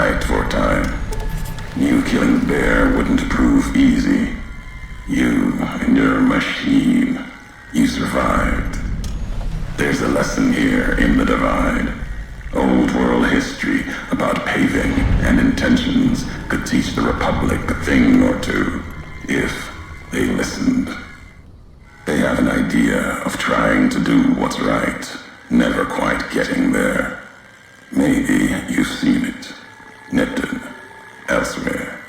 quiet for a time. You killing the bear wouldn't prove easy. You and your machine, you survived. There's a lesson here in the divide. Old world history about paving and intentions could teach the Republic a thing or two, if they listened. They have an idea of trying to do what's right, never quite getting there. Maybe you've seen it. Neptune, elsewhere.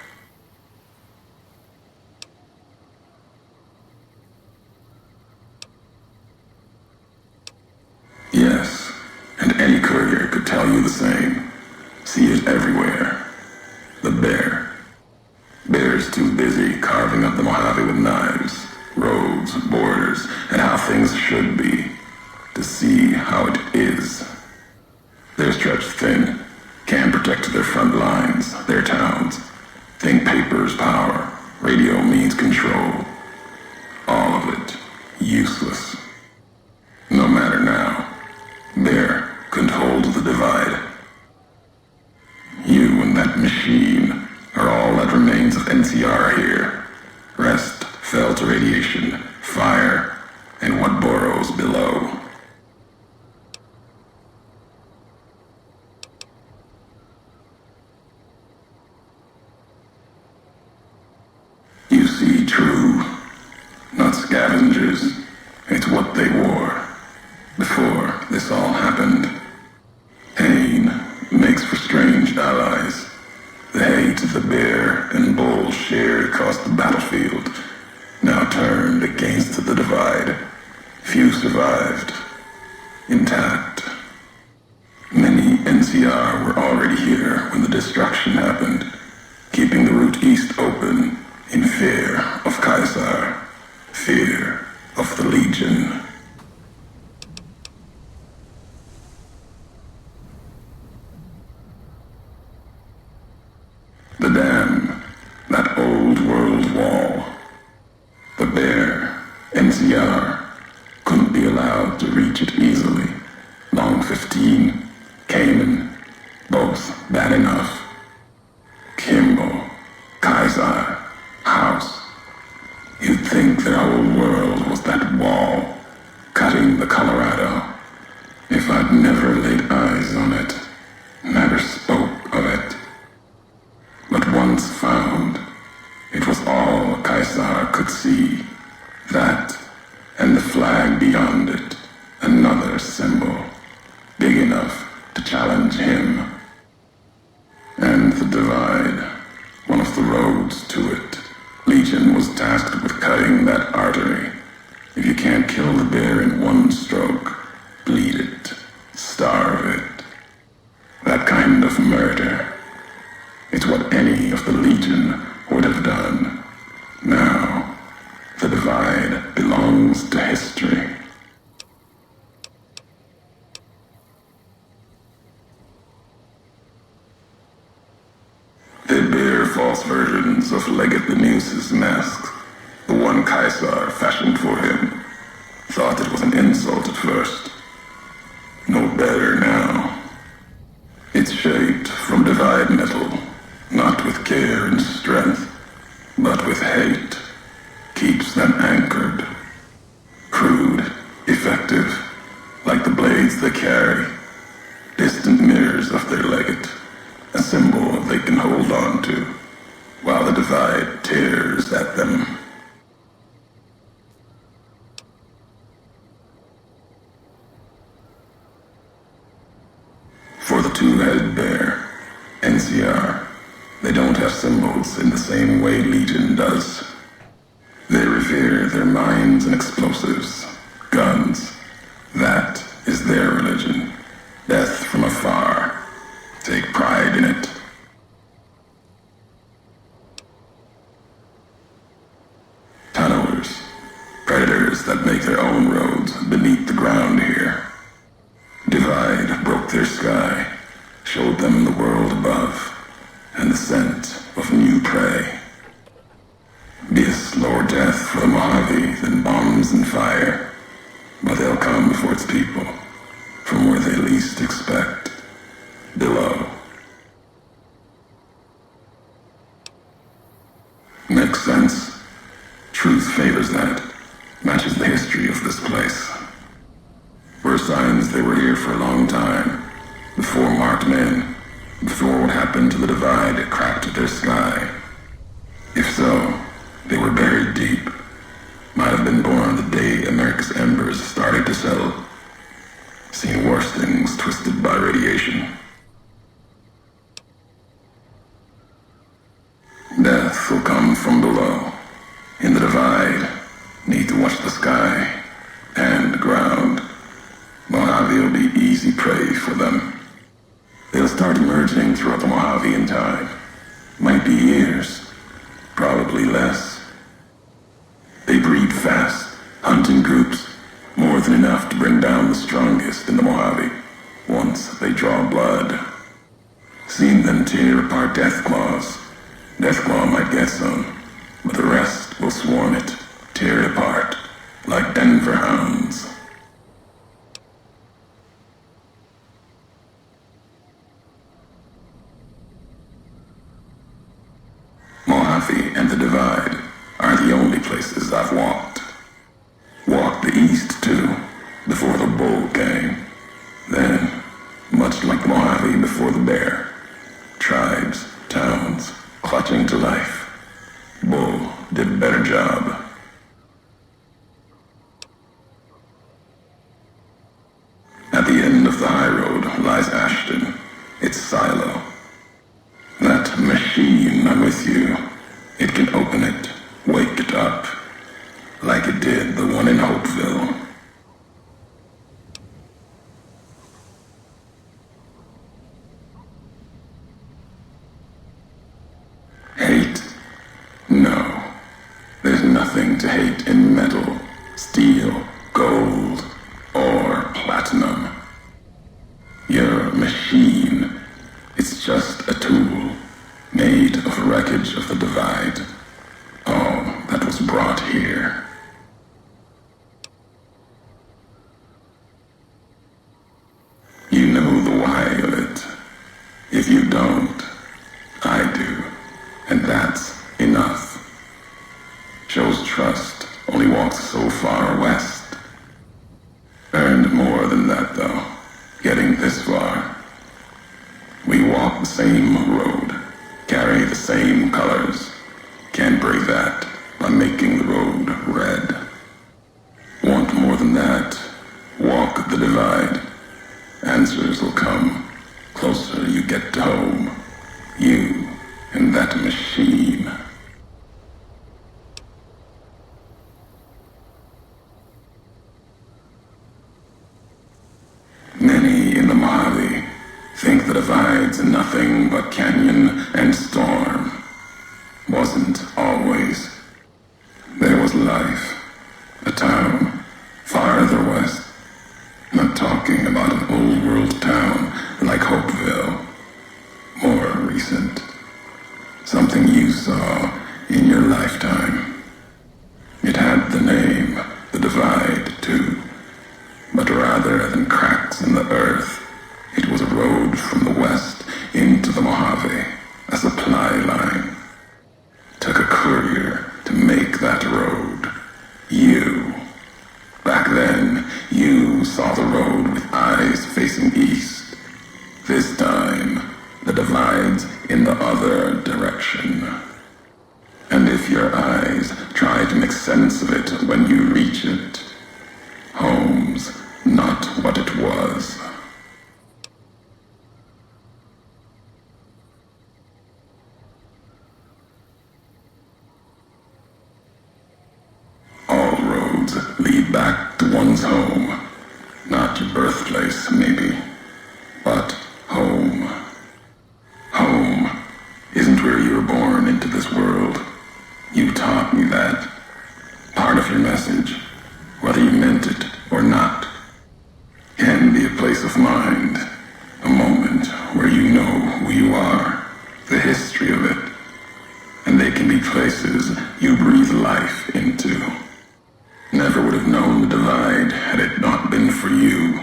Yes, and any courier could tell you the same. See it everywhere. The bear. Bear's too busy carving up the Mojave with knives, roads, borders, and how things should be, to see how it is. They're stretched thin, can't protect their front lines, their towns. Think paper's power, radio means control. All of it, useless. No matter now. Bear couldn't hold the divide. You and that machine are all that remains of NCR here. Rest fell to radiation, fire, and what burrows below. You see true, not scavengers. It's what they wore. Before this all happened, pain makes for strange allies. The hate the bear and bull shared across the battlefield now turned against the divide. Few survived, intact. Many NCR were already here when the destruction happened, keeping the route east open in fear of Caesar, fear of the Legion. The dam, that old world wall. The bear, NCR, couldn't be allowed to reach it easily. Long 15, Cayman, both bad enough. Kimball, Kaiser, House. You'd think their whole world was that wall, cutting the Colorado. If I'd never laid eyes on it, never spoke of it. But once found, it was all Caesar could see. That, and the flag beyond it, another symbol, big enough to challenge him. And the divide, one of the roads to it. Legion was tasked with cutting that artery. If you can't kill the bear in one stroke, bleed it, starve it. That kind of murder. It's what any of the Legion would have done. Now, the divide belongs to history. They bear false versions of Legate Linus's masks. The one Caesar fashioned for him. Thought it was an insult at first. No better now. It's shaped from divide metal. Not with care and strength, but with hate. Keeps them anchored. Crude, effective, like the blades they carry. Distant mirrors of their legate. A symbol they can hold on to, while the divide tears at them. For the two-headed bear, NCR, they don't have symbols in the same way Legion does. They revere their mines and explosives, guns. That is their religion. Death from afar. Take pride in it. Tunnelers. Predators that make their own roads beneath the ground here. Divide broke their sky, showed them the world above. And the scent of new prey. Be a slower death for the Mojave than bombs and fire, but they'll come for its people, from where they least expect, below. Truth favors that. Matches the history of this place. Were signs they were here for a long time. Before marked men. Before what happened to the divide cracked their sky. If so, they were buried deep. Might have been born the day America's embers started to settle. Seen worse things twisted by radiation. Death will come from below. In the divide, need to watch the sky and the ground. Mojave will be easy prey for them. They'll start emerging throughout the Mojave in time. Might be years, probably less. They breed fast, hunt in groups, more than enough to bring down the strongest in the Mojave, once they draw blood. Seen them tear apart Deathclaws. Deathclaw might get some, but the rest will swarm it, tear it apart, like Denver hounds. Mojave and the Divide are the only places I've walked. Walked the east, too, before the bull came. Then, much like the Mojave before the bear, tribes, towns, clutching to life. Bull did a better job. At the end of the high road lies Ashton, its silo. That machine I'm with you, it can open it, wake it up, like it did the one in Hopeville. Hate? No. There's nothing to hate in metal, steel, gold, or platinum. You're a machine. It's just a tool, made of wreckage of the divide. All that was brought here. You know the why of it. If you don't, I do. And that's enough. Shows trust, only walks so far west. Earned more than that, though, getting this far. We walk the same road, carry the same colors. Can't break that by making the road red. Want more than that? Walk the divide. Answers will come. Closer you get to home. You and that machine. Many in the Mojave think the divide's nothing but canyon and storm. Wasn't always. There was life. A town farther west. Not talking about an old world town like Hopeville. More recent. Something you saw in your lifetime. It had the name, the divide, too. But rather than cracks in the earth, it was a road from the west into the Mojave, a supply line. Took a courier to make that road. You. Back then, you saw the road with eyes facing east. This time, the divide's in the other direction. And if your eyes try to make sense of it when you reach it, home's not what it was. All roads lead back to one's home. Not your birthplace, maybe, but home. Home isn't where you were born into this world. You taught me that. Part of your message, whether you meant it or not, can be a place of mind, a moment where you know who you are, the history of it, and they can be places you breathe life into. Never would have known the divide had it not been for you.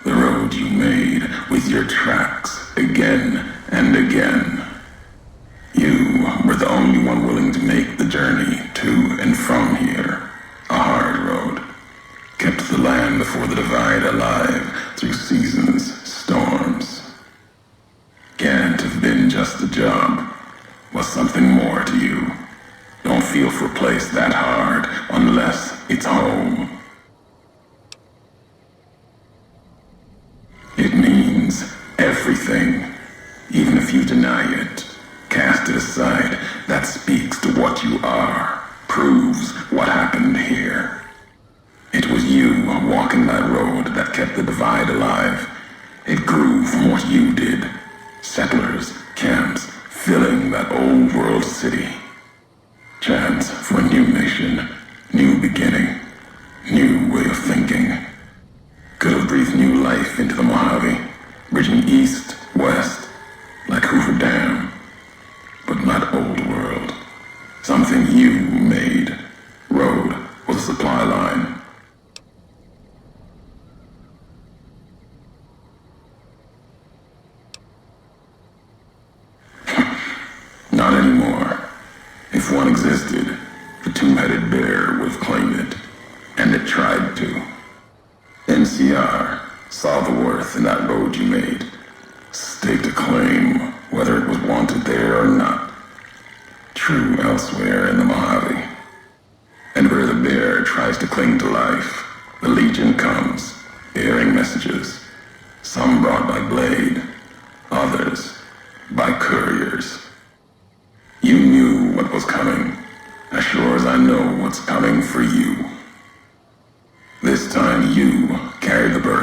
The road you made with your tracks again and again. You were the only one willing to make the journey to and from from here, a hard road. Kept the land before the divide alive through seasons, storms. Can't have been just a job. Was something more to you. Don't feel for a place that hard unless it's home. It means everything. Even if you deny it, cast it aside, that speaks to what you are, proves what happened here. It was you walking that road that kept the divide alive. It grew from what you did. Settlers, camps, filling that old world city. Chance for a new nation, new beginning, new way of thinking. Could have breathed new life into the Mojave, bridging east, west, like Hoover Dam. But not old world. Something you made. Road was a supply line. Not anymore. If one existed, the two-headed bear would have claimed it. And it tried to. NCR saw the worth in that road you made. Staked a claim, whether it was wanted there or not. True elsewhere in the Mojave. And where the bear tries to cling to life, the Legion comes, bearing messages. Some brought by blade, others by couriers. You knew what was coming, as sure as I know what's coming for you. This time you carried the burden.